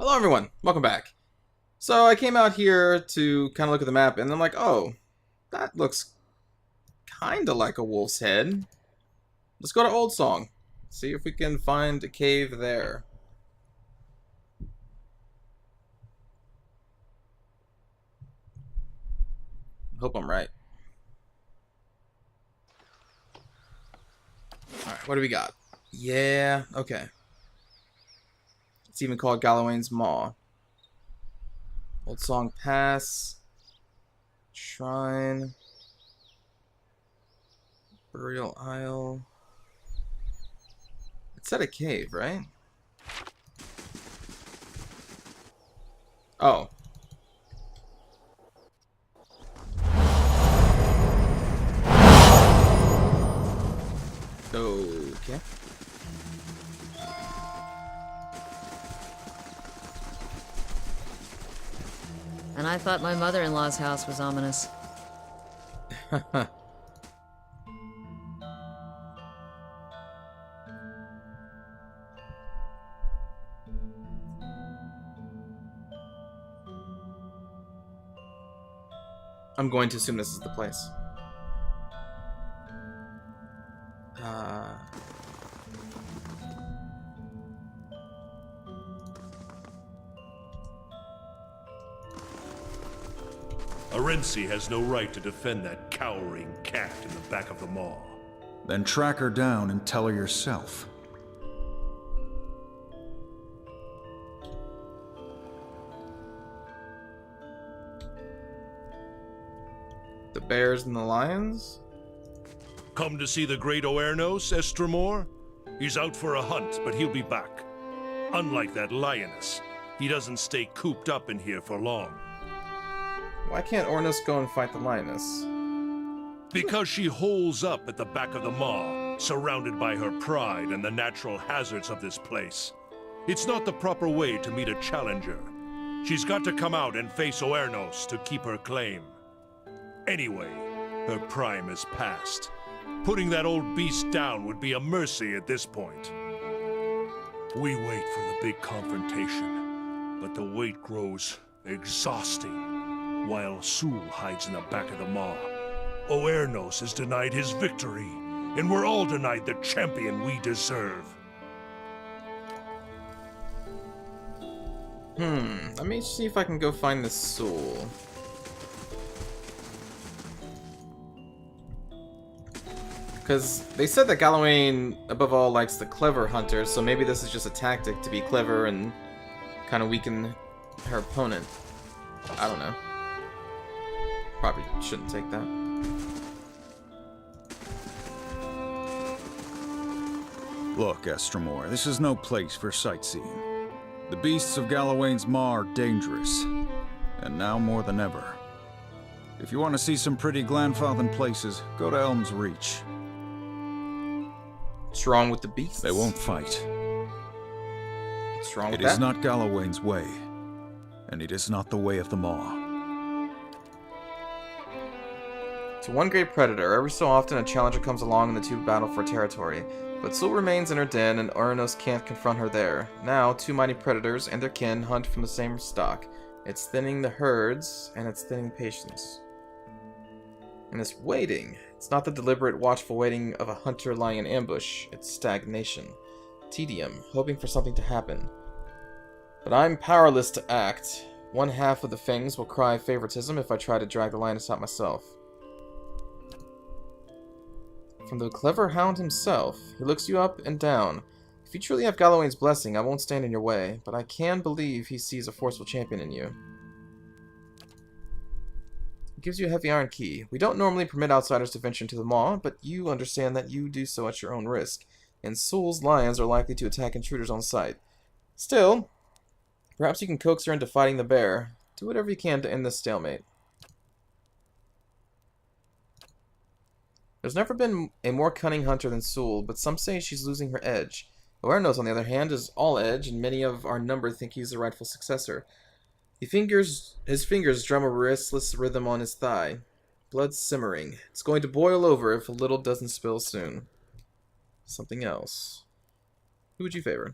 Hello everyone, welcome back. So I came out here to kind of look at the map and I'm like, oh, that looks kind of like a wolf's head. Let's go to Old Song. See if we can find a cave there. Hope I'm right. Alright, what do we got? Yeah, okay. It's even called Gallowan's Maw. Old Song Pass. Shrine. Burial Isle. It said a cave, right? Oh. Okay. And I thought my mother-in-law's house was ominous. I'm going to assume this is the place. Arensi has no right to defend that cowering cat in the back of the maw. Then track her down and tell her yourself. The bears and the lions? Come to see the great Oernos, Estremor? He's out for a hunt, but he'll be back. Unlike that lioness, he doesn't stay cooped up in here for long. Why can't Ornos go and fight the lioness? Because she holes up at the back of the maw, surrounded by her pride and the natural hazards of this place. It's not the proper way to meet a challenger. She's got to come out and face Oernos to keep her claim. Anyway, her prime is past. Putting that old beast down would be a mercy at this point. We wait for the big confrontation, but the wait grows exhausting. While Sul hides in the back of the maw, Oernos is denied his victory, and we're all denied the champion we deserve. Let me see if I can go find this Sul. Because they said that Gallowan, above all, likes the clever hunters, so maybe this is just a tactic to be clever and kind of weaken her opponent. I don't know. Probably shouldn't take that. Look, Estremor, this is no place for sightseeing. The beasts of Gallowan's Maw are dangerous, and now more than ever. If you want to see some pretty Glanfathan places, go to Elm's Reach. What's wrong with the beasts? They won't fight. What's wrong with It that? is not Gallowan's way, and it is not the way of the Maw. To one great predator, every so often a challenger comes along and the two battle for territory. But Sul remains in her den and Oernos can't confront her there. Now, two mighty predators and their kin hunt from the same stock. It's thinning the herds, and it's thinning patience. And this waiting, it's not the deliberate, watchful waiting of a hunter lying in ambush. It's stagnation. Tedium, hoping for something to happen. But I'm powerless to act. One half of the fangs will cry favoritism if I try to drag the lioness out myself. From the clever hound himself, he looks you up and down. If you truly have Gallowan's blessing, I won't stand in your way, but I can believe he sees a forceful champion in you. It gives you a heavy iron key. We don't normally permit outsiders to venture into the maw, but you understand that you do so at your own risk, and Sul's lions are likely to attack intruders on sight. Still, perhaps you can coax her into fighting the bear. Do whatever you can to end this stalemate. There's never been a more cunning hunter than Sul, but some say she's losing her edge. Oernos, on the other hand, is all edge, and many of our number think he's the rightful successor. His fingers drum a restless rhythm on his thigh. Blood simmering. It's going to boil over if a little doesn't spill soon. Something else. Who would you favor?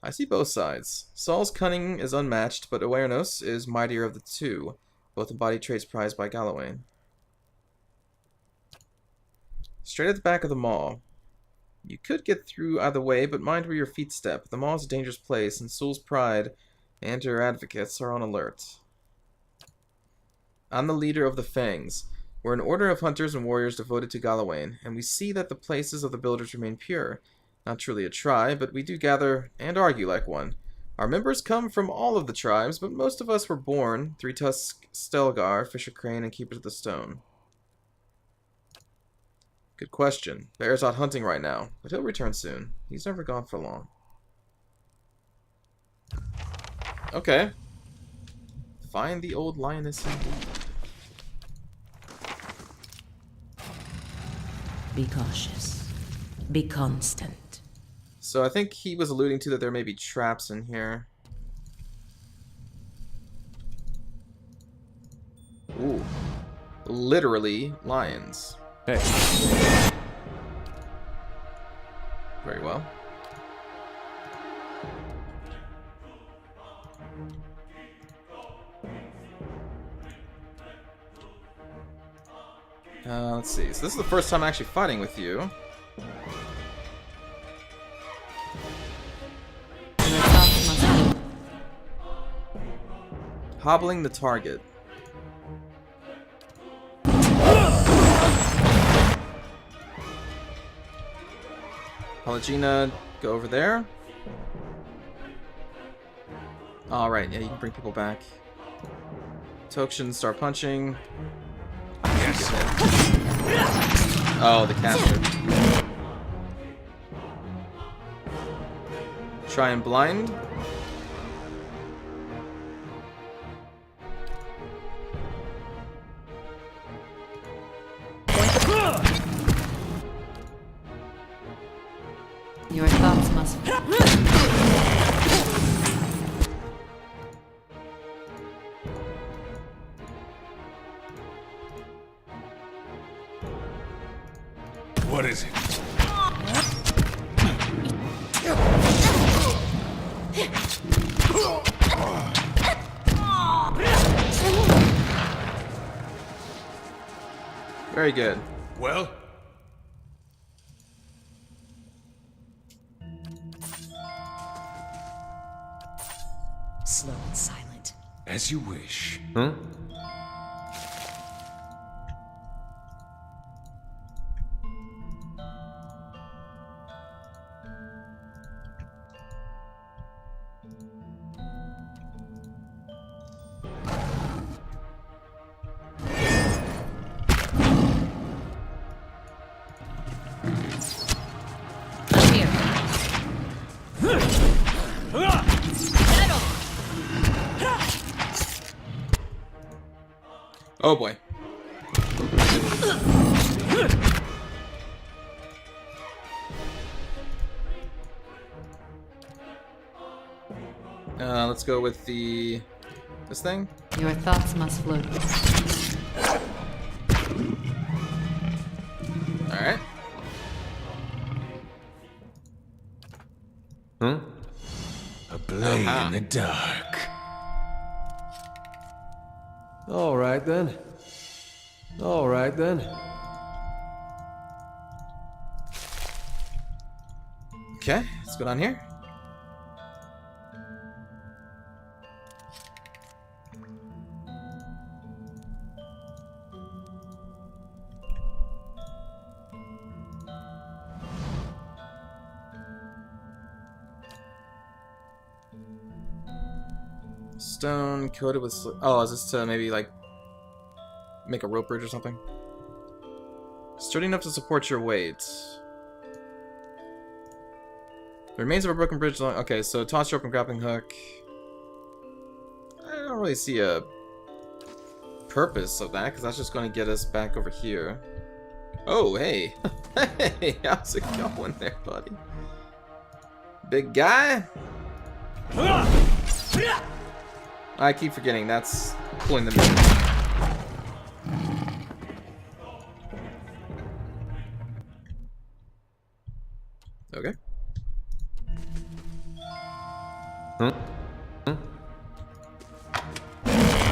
I see both sides. Saul's cunning is unmatched, but awareness is mightier of the two, both embodied traits prized by Gallowan. Straight at the back of the mall. You could get through either way, but mind where your feet step. The mall is a dangerous place, and Soul's pride and her advocates are on alert. I'm the leader of the Fangs. We're an order of hunters and warriors devoted to Gallowan, and we see that the places of the builders remain pure. Not truly a tribe, but we do gather and argue like one. Our members come from all of the tribes, but most of us were born Three-Tusk, Stelgar, Fisher Crane, and Keepers of the Stone. Good question. Bear's out hunting right now, but he'll return soon. He's never gone for long. Okay. Find the old lioness indeed. Be cautious. Be constant. So I think he was alluding to that there may be traps in here. Ooh. Literally lions. Hey. Very well. Let's see. So this is the first time I'm actually fighting with you. Hobbling the target. Palagina, go over there. Alright, yeah, you can bring people back. Tokshen, start punching. Yes. Oh, the caster. Try and blind. Your thoughts must... What is it? Very good. Well? Slow and silent. As you wish. Huh? I'm here. Oh boy. Let's go with this thing. Your thoughts must float. Alright. Huh? A blade in the dark. All right then. All right then. Okay, let's go down here. Stone coated with... Oh, is this to maybe, like, make a rope bridge or something? Sturdy enough to support your weight. The remains of a broken bridge... Okay, so toss rope and grappling hook. I don't really see a purpose of that, because that's just going to get us back over here. Oh, hey. Hey, how's it going there, buddy? Big guy? I keep forgetting that's pulling them in. Okay.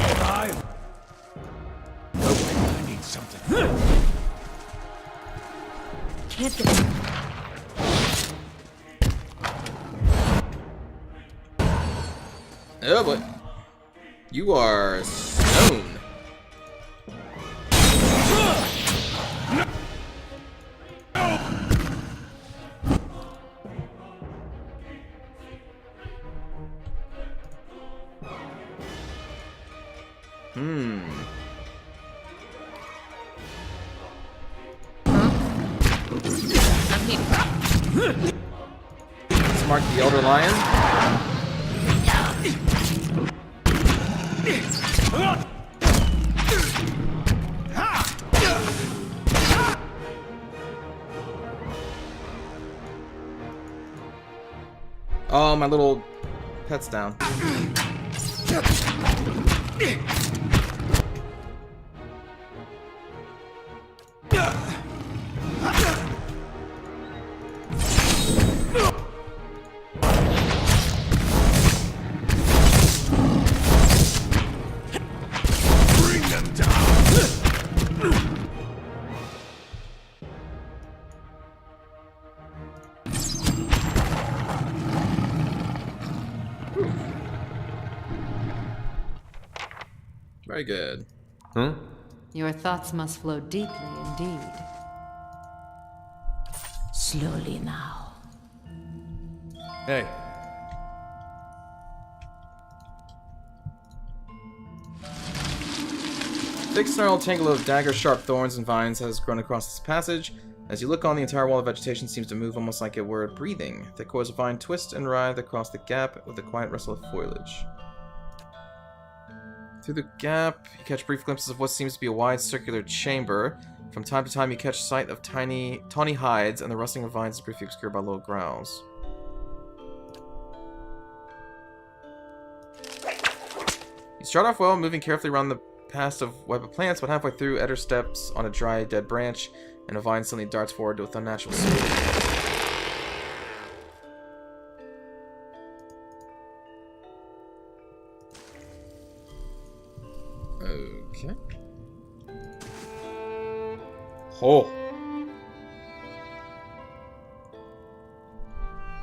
I need something. Can't get. Oh boy. You are stone. Mark the Elder Lion. Oh, my little pet's down. Very good. Huh? Your thoughts must flow deeply indeed. Slowly now. Hey. Thick snarled tangle of daggers, sharp thorns, and vines has grown across this passage. As you look on, the entire wall of vegetation seems to move almost like it were breathing. Thick coils of vine twist and writhe across the gap with a quiet rustle of foliage. Through the gap, you catch brief glimpses of what seems to be a wide circular chamber. From time to time, you catch sight of tawny hides, and the rustling of vines is briefly obscured by low growls. You start off well, moving carefully around the path of web of plants, but halfway through, Eder steps on a dry, dead branch, and a vine suddenly darts forward with unnatural speed. Okay. Oh.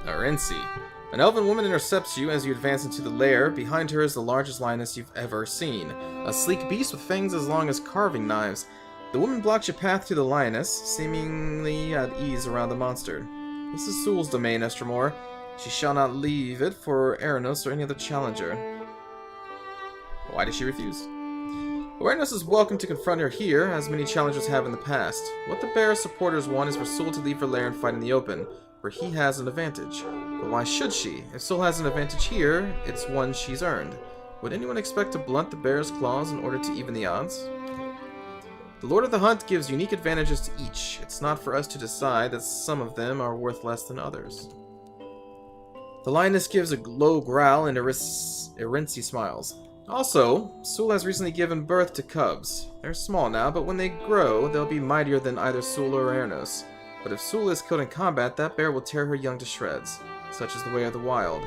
Arensi. An elven woman intercepts you as you advance into the lair. Behind her is the largest lioness you've ever seen. A sleek beast with fangs as long as carving knives. The woman blocks your path to the lioness, seemingly at ease around the monster. This is Sul's domain, Estromor. She shall not leave it for Eranos or any other challenger. Why does she refuse? Awareness is welcome to confront her here, as many challengers have in the past. What the Bear's supporters want is for Sul to leave her lair and fight in the open, where he has an advantage. But why should she? If Sul has an advantage here, it's one she's earned. Would anyone expect to blunt the Bear's claws in order to even the odds? The Lord of the Hunt gives unique advantages to each. It's not for us to decide that some of them are worth less than others. The lioness gives a low growl and Arensi smiles. Also, Sul has recently given birth to cubs. They're small now, but when they grow, they'll be mightier than either Sul or Eranos. But if Sul is killed in combat, that bear will tear her young to shreds. Such is the way of the wild.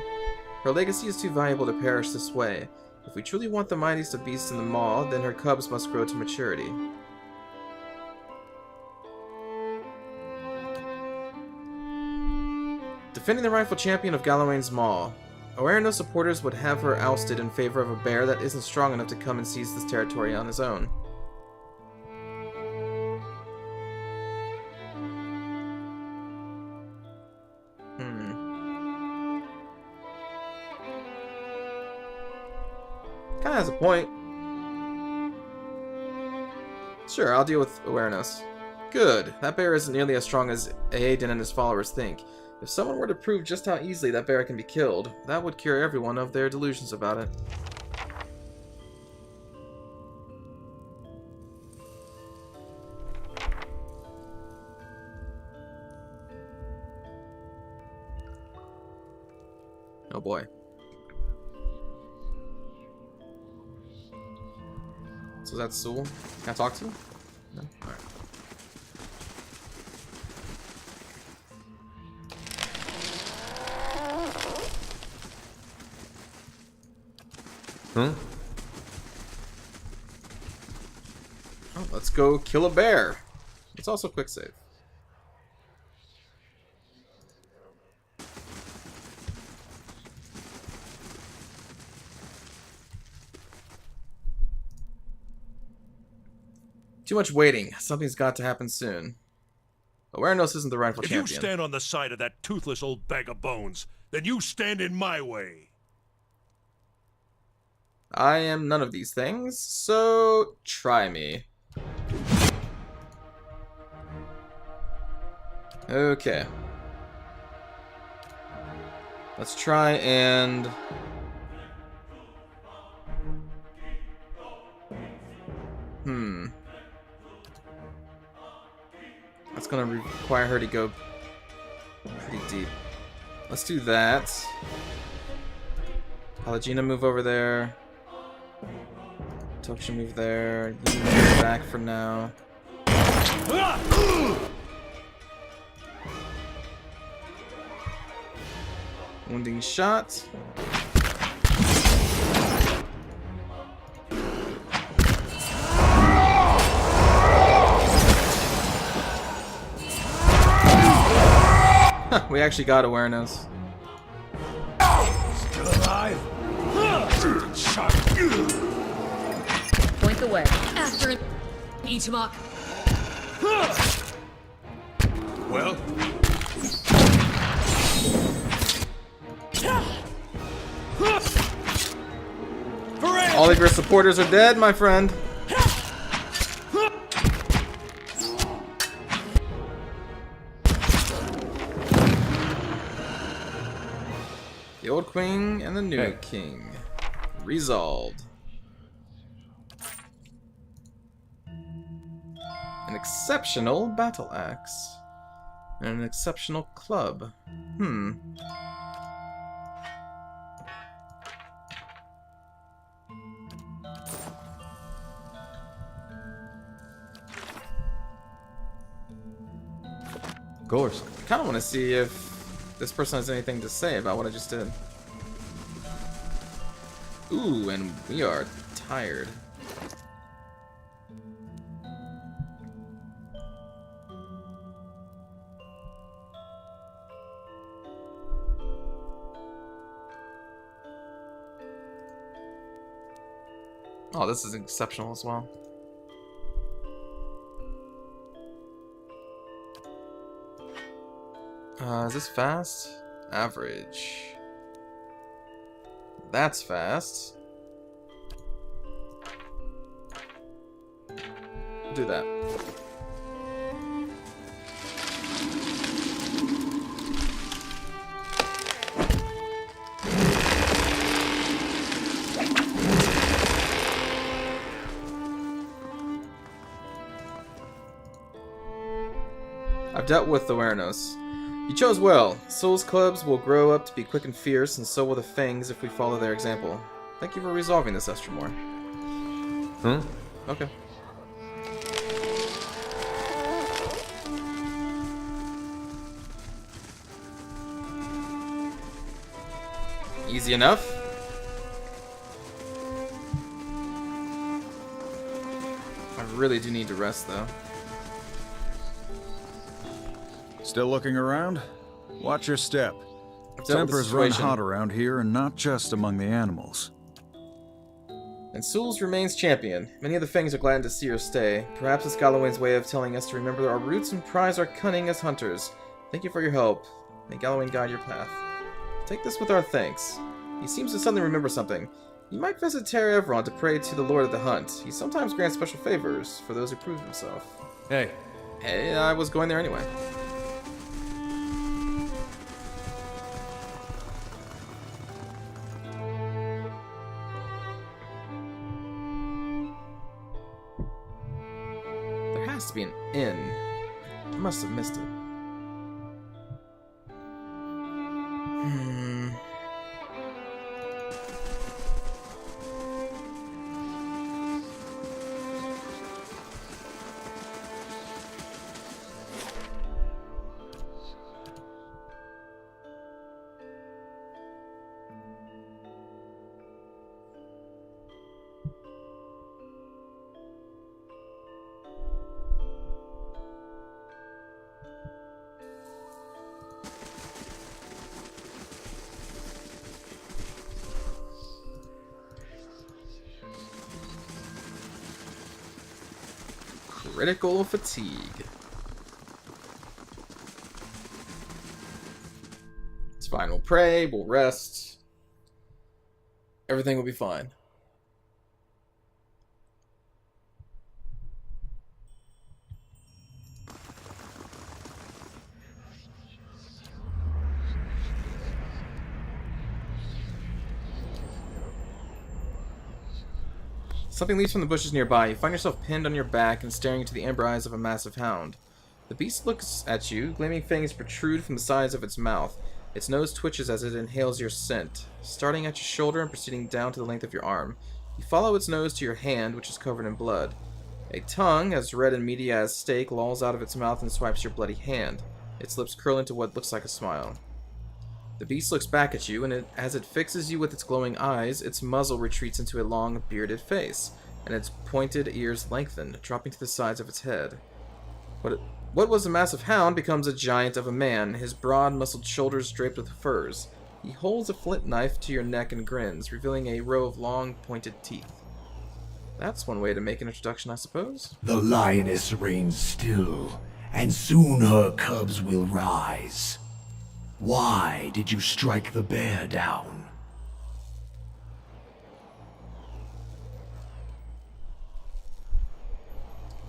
Her legacy is too valuable to perish this way. If we truly want the mightiest of beasts in the Maw, then her cubs must grow to maturity. Defending the rightful champion of Gallowan's Maw. Eranos supporters would have her ousted in favor of a bear that isn't strong enough to come and seize this territory on his own. Kinda has a point. Sure, I'll deal with Eranos. Good. That bear isn't nearly as strong as Aedan and his followers think. If someone were to prove just how easily that bear can be killed, that would cure everyone of their delusions about it. Oh boy. So that's Sul. Can I talk to him? No? Alright. Huh? Oh, let's go kill a bear. It's also quick save. Too much waiting. Something's got to happen soon. Awareness isn't the rightful If champion. you stand on the side of that toothless old bag of bones, then you stand in my way. I am none of these things, so try me. Okay. Let's try and... That's gonna require her to go pretty deep. Let's do that. Palagina move over there. Tokshen move there. You move back for now. Wounding shot. We actually got awareness. Still alive? Point the way. After it, Ichimak. Well? All of your supporters are dead, my friend. The old queen and the new king. Resolved. An exceptional battle axe. And an exceptional club. Of course. I kind of want to see if this person has anything to say about what I just did. Ooh, and we are tired. Oh, this is exceptional as well. Is this fast? Average. That's fast. Do that. I've dealt with awareness. You chose well. Soul's clubs will grow up to be quick and fierce, and so will the fangs if we follow their example. Thank you for resolving this, Estremore. Huh? Okay. Easy enough. I really do need to rest, though. Still looking around? Watch your step. I've dealt with the Tempers run situation. hot around here, and not just among the animals. And Souls remains champion. Many of the Fangs are glad to see her stay. Perhaps it's Gallowan's way of telling us to remember our roots and prize our cunning as hunters. Thank you for your help. May Gallowan guide your path. Take this with our thanks. He seems to suddenly remember something. You might visit Terra Everon to pray to the Lord of the Hunt. He sometimes grants special favors for those who prove himself. Hey. Hey, I was going there anyway. There has to be an inn. I must have missed it. Critical fatigue. It's fine. We'll pray. We'll rest. Everything will be fine. Something leaps from the bushes nearby. You find yourself pinned on your back and staring into the amber eyes of a massive hound. The beast looks at you. Gleaming fangs protrude from the sides of its mouth. Its nose twitches as it inhales your scent, starting at your shoulder and proceeding down to the length of your arm. You follow its nose to your hand, which is covered in blood. A tongue, as red and meaty as steak, lolls out of its mouth and swipes your bloody hand. Its lips curl into what looks like a smile. The beast looks back at you, and as it fixes you with its glowing eyes, its muzzle retreats into a long, bearded face, and its pointed ears lengthen, dropping to the sides of its head. What was a massive hound becomes a giant of a man, his broad, muscled shoulders draped with furs. He holds a flint knife to your neck and grins, revealing a row of long, pointed teeth. That's one way to make an introduction, I suppose. The lioness reigns still, and soon her cubs will rise. Why did you strike the bear down?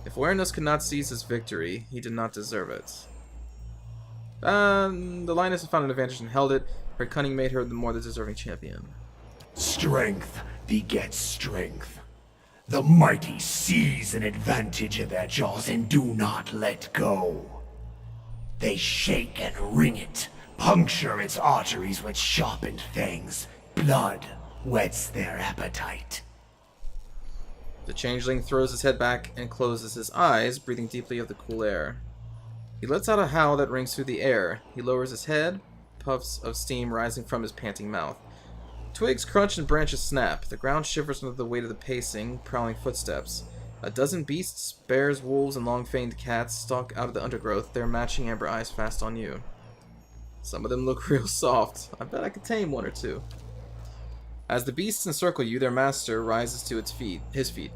If awareness could not seize his victory, he did not deserve it. The lioness had found an advantage and held it. Her cunning made her the more deserving champion. Strength begets strength. The mighty seize an advantage in their jaws and do not let go. They shake and wring it, puncture its arteries with sharpened fangs. Blood whets their appetite. The changeling throws his head back and closes his eyes, breathing deeply of the cool air. He lets out a howl that rings through the air. He lowers his head, puffs of steam rising from his panting mouth. Twigs crunch and branches snap. The ground shivers under the weight of the pacing, prowling footsteps. A dozen beasts, bears, wolves, and long-faned cats stalk out of the undergrowth, their matching amber eyes fast on you. Some of them look real soft. I bet I could tame one or two. As the beasts encircle you, their master rises to his feet.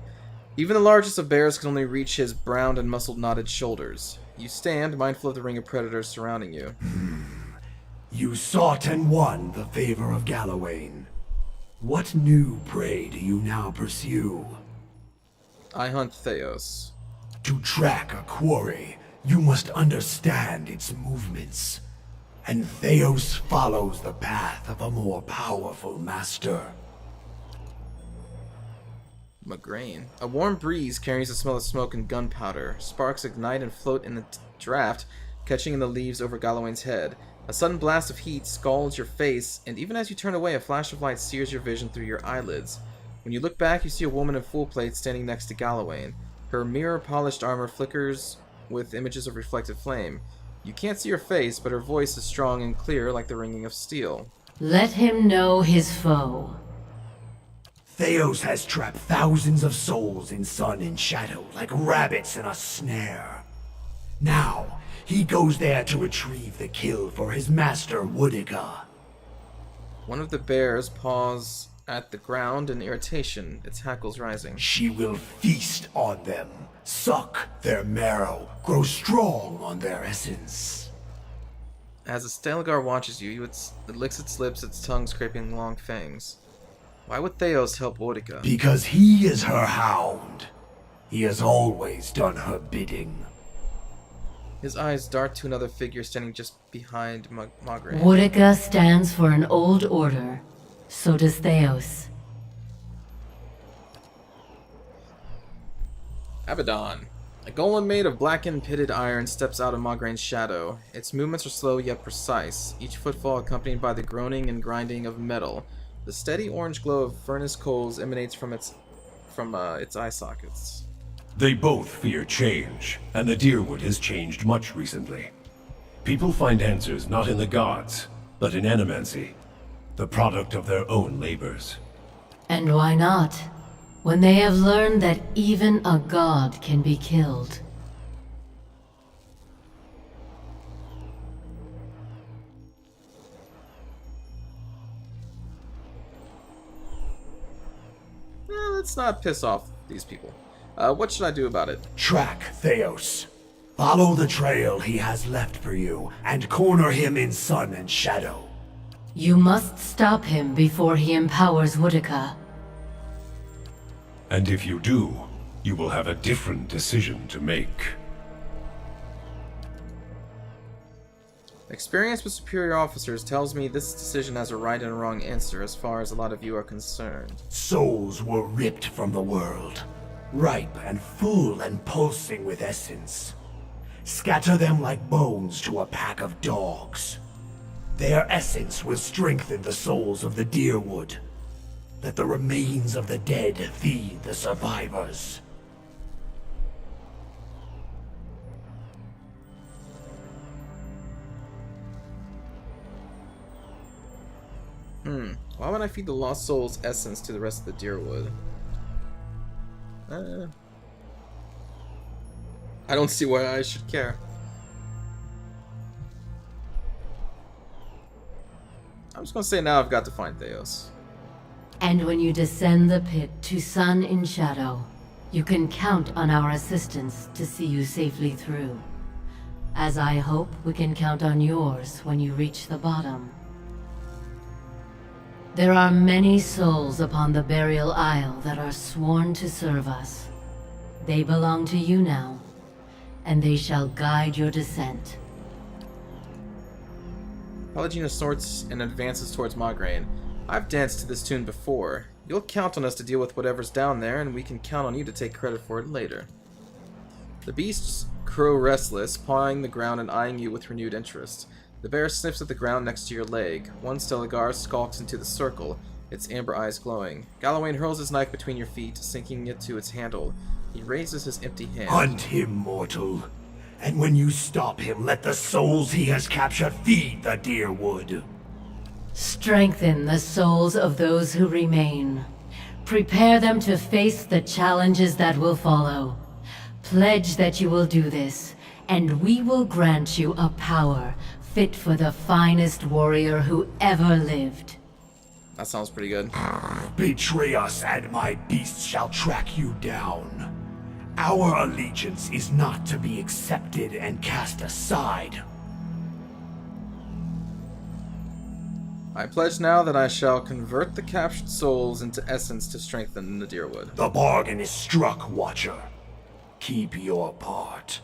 Even the largest of bears can only reach his browned and muscled knotted shoulders. You stand, mindful of the ring of predators surrounding you. You sought and won the favor of Gallowan. What new prey do you now pursue? I hunt Theos. To track a quarry, you must understand its movements. And Theos follows the path of a more powerful master. Migraine. A warm breeze carries the smell of smoke and gunpowder. Sparks ignite and float in the draft, catching in the leaves over Gallowan's head. A sudden blast of heat scalds your face, and even as you turn away, a flash of light sears your vision through your eyelids. When you look back, you see a woman in full plate standing next to Gallowan. Her mirror-polished armor flickers with images of reflected flame. You can't see her face, but her voice is strong and clear like the ringing of steel. Let him know his foe. Theos has trapped thousands of souls in sun and shadow, like rabbits in a snare. Now, he goes there to retrieve the kill for his master, Woodica. One of the bears paws at the ground in irritation, its hackles rising. She will feast on them, suck their marrow, grow strong on their essence. As the Stalagar watches you, it licks its lips, its tongue scraping long fangs. Why would Theos help Woodica? Because he is her hound. He has always done her bidding. His eyes dart to another figure standing just behind Maugre. Woodica stands for an old order. So does Theos. Abaddon. A golem made of blackened pitted iron steps out of Maugre's shadow. Its movements are slow yet precise, each footfall accompanied by the groaning and grinding of metal. The steady orange glow of furnace coals emanates from its eye sockets. They both fear change, and the Deerwood has changed much recently. People find answers not in the gods, but in animancy, the product of their own labors. And why not? When they have learned that even a god can be killed. Let's not piss off these people. What should I do about it? Track Theos. Follow the trail he has left for you, and corner him in sun and shadow. You must stop him before he empowers Woodica. And if you do, you will have a different decision to make. Experience with superior officers tells me this decision has a right and a wrong answer as far as a lot of you are concerned. Souls were ripped from the world, ripe and full and pulsing with essence. Scatter them like bones to a pack of dogs. Their essence will strengthen the souls of the Deerwood. Let the remains of the dead feed the survivors. Why would I feed the lost soul's essence to the rest of the Deerwood? I don't see why I should care. I'm just gonna say now I've got to find Theos. And when you descend the pit to sun in shadow, you can count on our assistance to see you safely through. As I hope we can count on yours when you reach the bottom. There are many souls upon the burial isle that are sworn to serve us. They belong to you now, and they shall guide your descent. Pallegina snorts and advances towards Mograine. I've danced to this tune before. You'll count on us to deal with whatever's down there, and we can count on you to take credit for it later. The beasts crow restless, pawing the ground and eyeing you with renewed interest. The bear sniffs at the ground next to your leg. One Stelagar skulks into the circle, its amber eyes glowing. Gallowan hurls his knife between your feet, sinking it to its handle. He raises his empty hand. Hunt him, mortal. And when you stop him, let the souls he has captured feed the Deerwood. Strengthen the souls of those who remain. Prepare them to face the challenges that will follow. Pledge that you will do this, and we will grant you a power fit for the finest warrior who ever lived. That sounds pretty good. Betray us, and my beasts shall track you down. Our allegiance is not to be accepted and cast aside. I pledge now that I shall convert the captured souls into essence to strengthen the Deerwood. The bargain is struck, Watcher. Keep your part.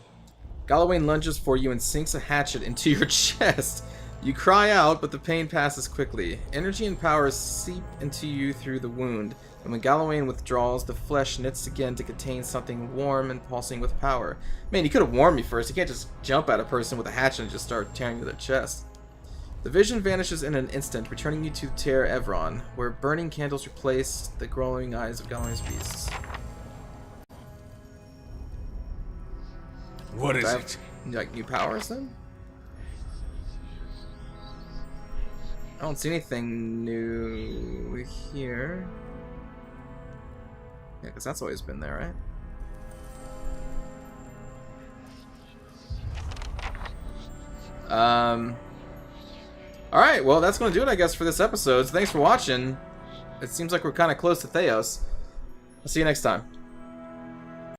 Gallowan lunges for you and sinks a hatchet into your chest. You cry out, but the pain passes quickly. Energy and power seep into you through the wound, and when Gallowan withdraws, the flesh knits again to contain something warm and pulsing with power. Man, you could have warned me first. You can't just jump at a person with a hatchet and just start tearing to their chest. The vision vanishes in an instant, returning you to Ter Evron, where burning candles replace the glowing eyes of Gallowan's beasts. What is Do I have, it? like, new powers then? I don't see anything new here. Yeah, because that's always been there, right? Alright, well, that's going to do it, I guess, for this episode. So thanks for watching. It seems like we're kind of close to Theos. I'll see you next time.